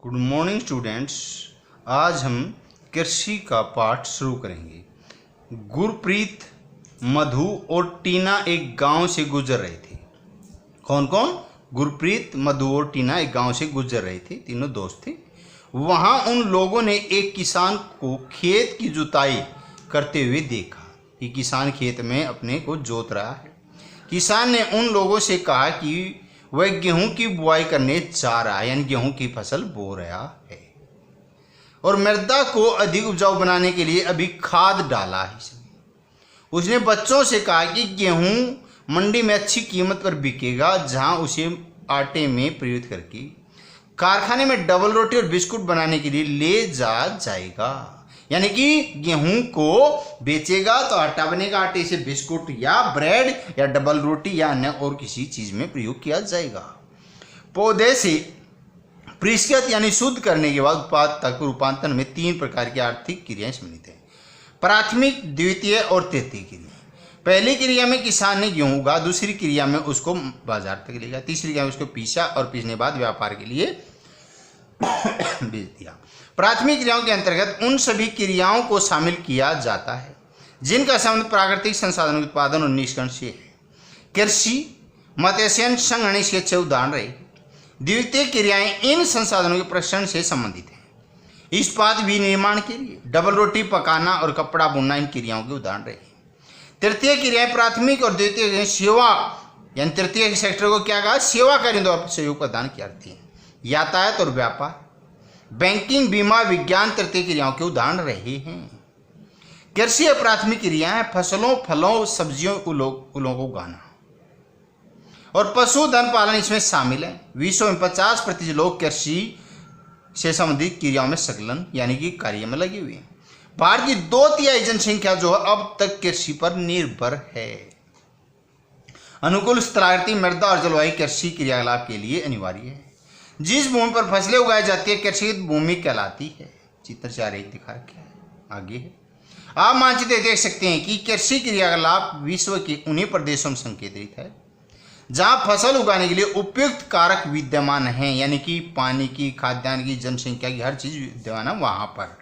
Good morning students. आज हम कृषि का पाठ शुरू करेंगे। गुरप्रीत, मधु और टीना एक गांव से गुजर रहे थे। कौन कौन? गुरप्रीत, मधु और टीना एक गांव से गुजर रहे थे, तीनों दोस्त थे। वहां उन लोगों ने एक किसान को खेत की जुताई करते हुए देखा कि किसान खेत में अपने को जोत रहा है। किसान ने उन लोगों से कहा कि वह गेहूं की बुआई करने जा रहा है, यानी गेहूं की फसल बो रहा है और मृदा को अधिक उपजाऊ बनाने के लिए अभी खाद डाला है। उसने बच्चों से कहा कि गेहूं मंडी में अच्छी कीमत पर बिकेगा, जहां उसे आटे में प्रयुक्त करके कारखाने में डबल रोटी और बिस्कुट बनाने के लिए ले जा जाएगा। यानी कि गेहूं को बेचेगा तो आटा बनेगा, आटे से बिस्कुट या ब्रेड या डबल रोटी या अन्य और किसी चीज में प्रयोग किया जाएगा। पौधे से परिष्कृत यानी शुद्ध करने के बाद उत्पाद तक रूपांतरण में 3 प्रकार की आर्थिक क्रियाएं सम्मिलित हैं: प्राथमिक, द्वितीय और तृतीय क्रिया। पहली क्रिया में किसान ने गेहूं उगा, दूसरी क्रिया में उसको बाजार तक ले गया, तीसरी क्रिया में उसको पीसा और पीसने बाद व्यापार के लिए बेच दिया। प्राथमिक क्रियाओं के अंतर्गत उन सभी क्रियाओं को शामिल किया जाता है जिनका संबंध प्राकृतिक संसाधनों के उत्पादन और निष्कर्षण से है। कृषि, मत्स्य संग्रहण इसके अच्छे उदाहरण रहे। द्वितीय क्रियाएं इन संसाधनों के प्रसरण से संबंधित हैं। इस्पात विनिर्माण के लिए डबल रोटी पकाना और कपड़ा बुनना इन क्रियाओं के उदाहरण रहे। तृतीय क्रियाएं प्राथमिक और द्वितीय सेवा, यानी तृतीय सेक्टर को क्या कहा? सेवा कार्यों द्वारा सहयोग प्रदान की जाती है। यातायात और व्यापार, बैंकिंग, बीमा, विज्ञान तृतीय क्रियाओं के उदाहरण रहे हैं। कृषि प्राथमिक क्रियाएं फसलों, फलों, सब्जियों, फूलों को उगाना और पशुधन पालन इसमें शामिल है। विश्व में 50% लोग कृषि से संबंधित क्रियाओं में संलग्न यानी कि कार्य में लगे हुए हैं। भारत की 2/3 जनसंख्या जो है अब तक कृषि पर निर्भर है। अनुकूल स्थलाकृति मृदा और जलवायु कृषि क्रियाकलाप के लिए अनिवार्य है। जिस भूमि पर फसलें उगाई जाती है कृषि भूमि कहलाती है। चित्र 4 दिखा रखा है, आगे है। आप मानचित्र देख सकते हैं कि कृषि क्रियाकलाप विश्व के उन्हीं प्रदेशों में संकेंद्रित है जहां फसल उगाने के लिए उपयुक्त कारक विद्यमान हैं, यानी कि पानी की, खाद्यान्न की, जनसंख्या की, हर चीज विद्यमान है वहां पर।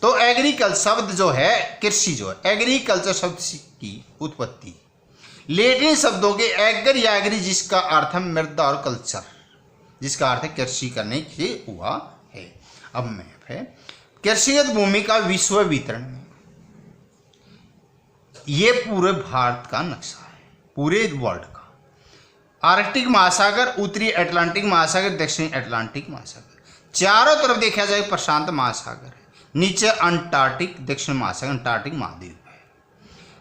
तो एग्रीकल्चर शब्द जो है, कृषि जो है, एग्रीकल्चर शब्द की उत्पत्ति लैटिन शब्दों के एगर या एग्री, जिसका अर्थ है मृदा, और कल्चर जिसका अर्थ है कृषि करने से हुआ है। अब मैप है कृषिगत भूमि का विश्व वितरण में। ये पूरे भारत का नक्शा है, पूरे वर्ल्ड का। आर्कटिक महासागर, उत्तरी अटलांटिक महासागर, दक्षिणी अटलांटिक महासागर, चारों तरफ देखा जाए प्रशांत महासागर है। नीचे अंटार्कटिक, दक्षिण महासागर, अंटार्कटिक महाद्वीप है।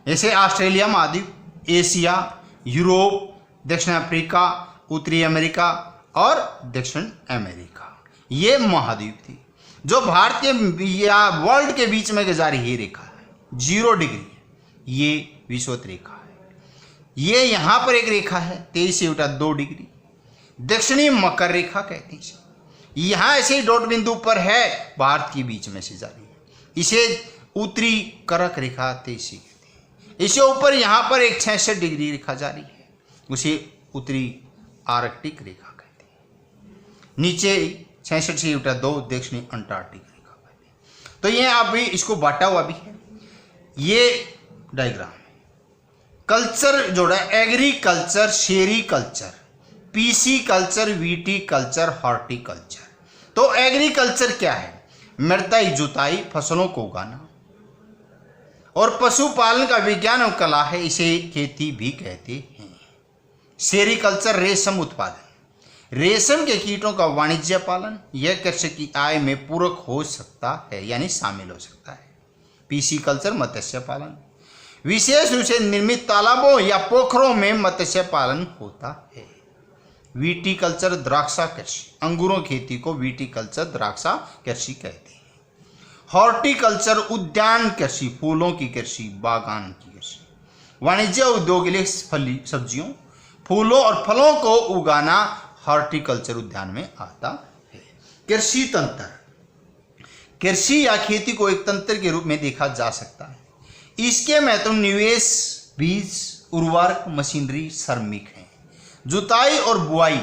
जैसे ऑस्ट्रेलिया महाद्वीप, एशिया, यूरोप, दक्षिण अफ्रीका, उत्तरी अमेरिका और दक्षिण अमेरिका, ये महाद्वीप थी जो भारत के या वर्ल्ड के बीच में जा रही रेखा है 0 डिग्री। ये विषुवत रेखा है। ये यहां पर एक रेखा है 23-2 डिग्री, दक्षिणी मकर रेखा कहते हैं। यहां ऐसे ही डॉट बिंदु पर है, भारत के बीच में से जा रही है। इसे उत्तरी कर्क रेखा 23 कहते हैं। इसे ऊपर यहां पर एक 66 डिग्री रेखा जा रही है, उसे उत्तरी आर्कटिक रेखा। नीचे 66-2 दक्षिणी अंटार्कटिक रेखा कहते हैं। तो ये अभी इसको बांटा हुआ भी है। ये डायग्राम है। कल्चर जोड़ा agriculture, sericulture, PC culture, VT culture, horticulture. तो एग्रीकल्चर क्या है? मृदा की जुताई, फसलों को उगाना और पशुपालन का विज्ञान और कला है, इसे खेती भी कहते हैं। सेरीकल्चर रेशम उत्पादन, रेशम के कीटों का वाणिज्य पालन, यह कृषक की आय में पूरक हो सकता है यानी शामिल हो सकता है। पीसी कल्चर मत्स्य पालन, विशेष रूप से निर्मित तालाबों या पोखरों में मत्स्य पालन होता है। विटीकल्चर द्राक्षा कृषि, अंगूरों खेती को विटीकल्चर द्राक्षा कृषि कहते हैं। हॉर्टिकल्चर उद्यान कृषि, फूलों की कृषि, बागान की कृषि। वाणिज्य उद्योग के लिए फली सब्जियों, फूलों और फलों को उगाना हॉर्टिकल्चर उद्यान में आता है। कृषि तंत्र, कृषि या खेती को एक तंत्र के रूप में देखा जा सकता है। इसके महत्व निवेश, बीज, उर्वरक, मशीनरी, श्रमिक हैं। जुताई और बुआई,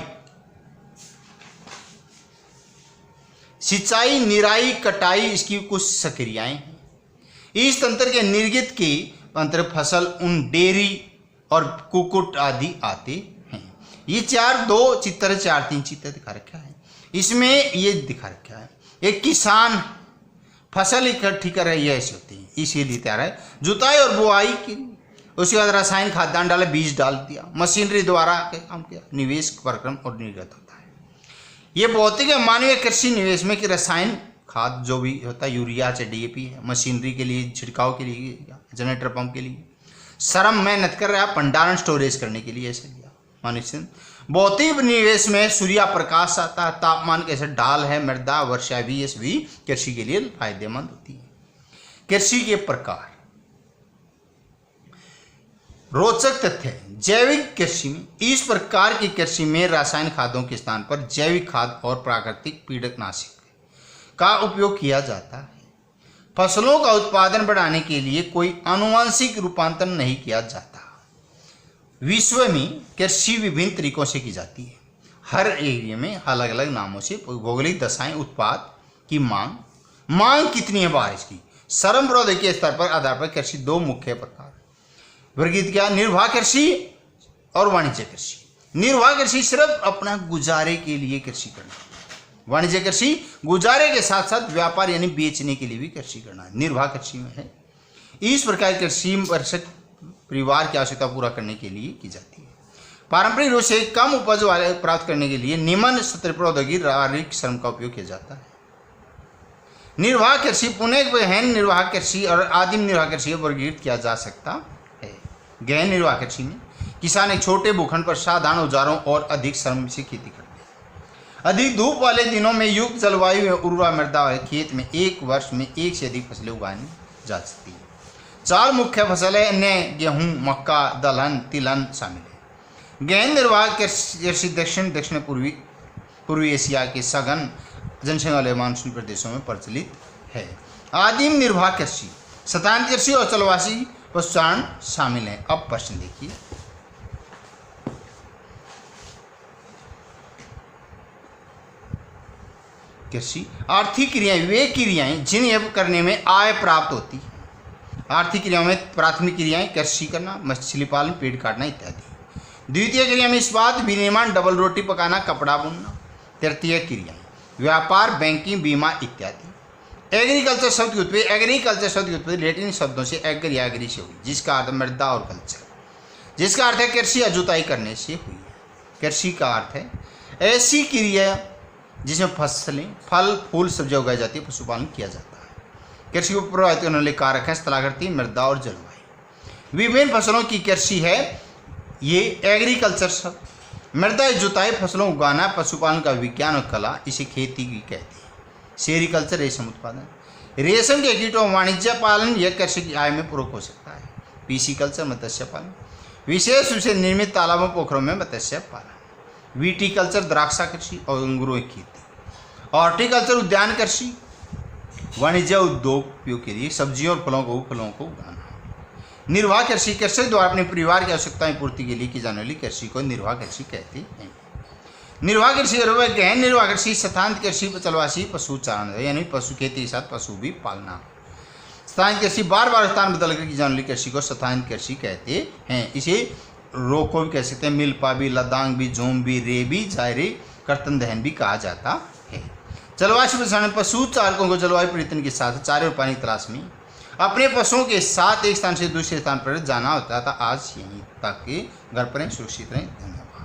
सिंचाई, निराई, कटाई इसकी कुछ सक्रियाएं हैं। इस तंत्र के निर्गत के अंतर्गत फसल, उन, डेयरी और कुक्कुट आदि आते हैं। ये दो चित्र, 4-3 चित्र दिखा रखा है। इसमें ये दिखा रखा है, एक किसान फसल इकट्ठी कर रही है, ऐसी होती है, इसीलिए तैयार है। जुताई और बुआई की, उसके बाद रासायनिक खाद्यान्न डाले, बीज डाल दिया, मशीनरी द्वारा काम किया, निवेश, पराक्रम और निर्गत होता है। ये भौतिक या मानवीय कृषि निवेश में कि रसायन खाद जो भी होता है, यूरिया चाहे DAP है, मशीनरी के लिए, छिड़काव के लिए, जनरेटर पंप के लिए, श्रम मेहनत कर रहा है, भंडारण स्टोरेज करने के लिए, ऐसे लिया मानुष्य। भौतिक निवेश में सूर्य प्रकाश आता है, तापमान कैसे, ढाल है, मृदा, वर्षा भी कृषि के लिए फायदेमंद होती है। कृषि के प्रकार, रोचक तथ्य है। जैविक कृषि में, इस प्रकार की कृषि में रासायनिक खादों के स्थान पर जैविक खाद और प्राकृतिक पीड़कनाशक का उपयोग किया जाता है। फसलों का उत्पादन बढ़ाने के लिए कोई आनुवंशिक रूपांतरण नहीं किया जाता। विश्व में कृषि विभिन्न तरीकों से की जाती है। हर एरिया में अलग अलग नामों से भौगोलिक दशाएं, उत्पाद की मांग कितनी है बारिश की, श्रम प्रौद्योगिकी के स्तर पर आधार पर कृषि दो मुख्य प्रकार वर्गीकृत किया, निर्वाह कृषि और वाणिज्य कृषि। निर्वाह कृषि सिर्फ अपना गुजारे के लिए कृषि करना, वाणिज्य कृषि गुजारे के साथ साथ व्यापार यानी बेचने के लिए भी कृषि करना निर्वाह कृषि में है। इस प्रकार कृषि वर्षक परिवार की आवश्यकता पूरा करने के लिए की जाती है। पारंपरिक रूप से कम उपज वाले प्राप्त करने के लिए निम्न स्तर प्रौद्योगिकी, शारीरिक श्रम का उपयोग किया जाता है। निर्वाह कृषि पुनः गहन निर्वाह कृषि और आदिम निर्वाह कृषि वर्गीकृत किया जा सकता है। गहन निर्वाह कृषि में किसान एक छोटे भूखंड पर साधारण औजारों और अधिक श्रम से खेती करते हैं। अधिक धूप वाले दिनों में युक्त जलवायु में उर्वरा मृदा वाले खेत में एक वर्ष में एक से अधिक फसलें उगानी जा सकती है। 4 मुख्य फसलें अन्य गेहूं, मक्का, दलहन, तिलहन शामिल है। गहन निर्वाह कृषि दक्षिण पूर्वी एशिया के सघन जनसंख्या वाले मानसून प्रदेशों में प्रचलित है। आदिम निर्वाह कृषि शतान कृषि और चलवासी पशुचारण शामिल है। अब प्रश्न देखिए, कृषि आर्थिक क्रियाएं वे क्रियाएं जिन्हें करने में आय प्राप्त होती है। आर्थिक क्रियाओं में प्राथमिक क्रियाएं कृषि करना, मछली पालन, पेड़ काटना इत्यादि। द्वितीय क्रिया में इस्पात विनिर्माण, डबल रोटी पकाना, कपड़ा बुनना। तृतीय क्रियाएं व्यापार, बैंकिंग, बीमा इत्यादि। एग्रीकल्चर शब्द की उत्पत्ति, एग्रीकल्चर शब्द की उत्पत्ति लैटिन शब्दों से एग्री से हुई, जिसका अर्थ मृदा और कल्चर, जिसका अर्थ है कृषि या जुताई करने से हुई है। कृषि का अर्थ है ऐसी क्रिया जिसमें फसलें, फल, फूल, सब्जियां उगाई जाती है, पशुपालन किया जाता है। कृषि को प्रभावित करने वाले कारक हैं स्थलाकृति, मृदा और जलवायु। विभिन्न फसलों की कृषि है ये एग्रीकल्चर शब्द। मृदा जुताई, फसलों उगाना, पशुपालन का विज्ञान और कला, इसे खेती की कहते हैं। सेरिकल्चर रेशम उत्पादन, रेशम के कीटों वाणिज्य पालन, यह कृषि की आय में पूरक हो सकता है। पीसीकल्चर मत्स्य पालन, विशेष रूप से निर्मित तालाबों, पोखरों में मत्स्य पालन। विटीकल्चर द्राक्षा कृषि और अंगूरों की खेती। हॉर्टिकल्चर उद्यान कृषि, वाणिज्य उद्योग उपयोग के लिए सब्जियों और फलों को उगाना। निर्वाह कृषि कृषक द्वारा अपने परिवार की आवश्यकताएं पूर्ति के लिए की जाने वाली कृषि को निर्वाह कृषि कहते हैं। निर्वाह कृषि गहन निर्वाह कृषि शतांत कृषि, चलवासी पशुचारण यानी पशु खेती के साथ पशु भी पालना। स्थान कृषि बार बार स्थान बदल कर की जाने वाली कृषि को शतांत कृषि कहते हैं। इसे रोको भी कह सकते हैं, मिल्पा भी, लद्दाख भी, झूम भी, रे भी, जायरे, कर्तन दहन भी कहा जाता है। जलवायु प्रसारण पशु चालकों को जलवायु परिवर्तन के साथ चारे और पानी की तलाश में अपने पशुओं के साथ एक स्थान से दूसरे स्थान पर जाना होता था। आज यहीं तक, घर पर सुरक्षित रहें। धन्यवाद।